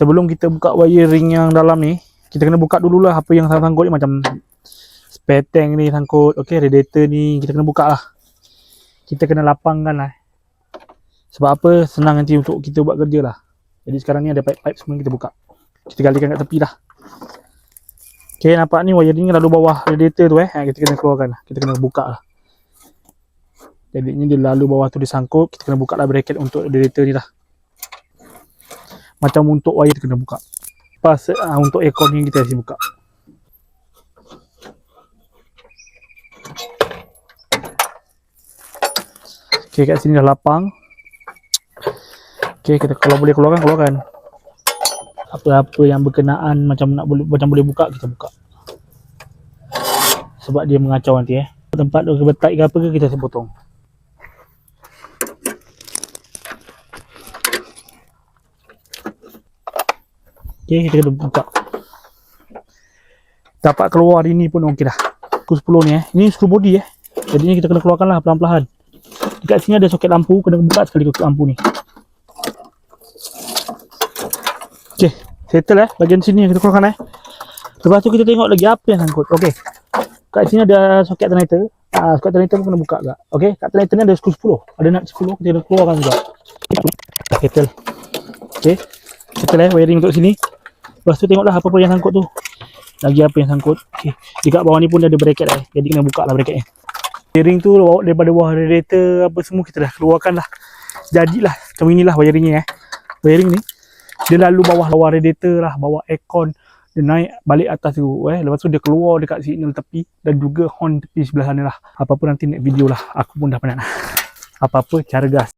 Sebelum kita buka wiring yang dalam ni, kita kena buka dululah apa yang sangkut ni, macam spare tank ni sangkut, okey, radiator ni kita kena buka lah. Kita kena lapangkan lah. Sebab apa? Senang nanti untuk kita buat kerja lah. Jadi sekarang ni ada pipe-pipe semua kita buka. Kita galikan kat tepi dah. Okey, nampak ni wiring lalu bawah radiator tu kita kena keluarkan lah. Kita kena buka lah. Jadi ni dia lalu bawah tu disangkut, kita kena buka lah bracket untuk radiator ni lah. Macam untuk wire kita kena buka. Pas untuk aircon ni kita asyik buka. Okey, kat sini dah lapang. Okey, kita kalau boleh keluarkan. Apa-apa yang berkenaan macam boleh buka, kita buka. Sebab dia mengacau nanti tempat tu kebetai ke apa ke kita potong. Okey, kita kena buka. Dapat keluar ini pun okey dah. Skru 10 ni Ini skru body Jadi ni kita kena keluarkan lah perlahan-lahan. Dekat sini ada soket lampu, kena buka sekali soket lampu ni. Okey, settle bahagian sini yang kita keluarkan Lepas tu kita tengok lagi apa yang sangkut. Okey. Kat sini ada soket alternator. Soket alternator pun kena buka juga. Okey, kat alternator ni ada skru 10. Ada nut 10, kita kena keluarkan juga. Settle. Okey. Settle wiring untuk sini. Lepas tu tengoklah apa-apa yang sangkut tu. Lagi apa yang sangkut. Okey. Dekat bawah ni pun ada bracket Jadi kena buka lah bracket ni. Wiring tu daripada bawah radiator apa semua kita dah keluarkan lah. Jadilah macam inilah wiringnya Wiring ni dia lalu bawah radiator lah, bawah aircon, dia naik balik atas tu lepas tu dia keluar dekat signal tepi dan juga horn tepi sebelah sana lah. Apa-apa nanti next video lah. Aku pun dah penat. Apa-apa cara gas.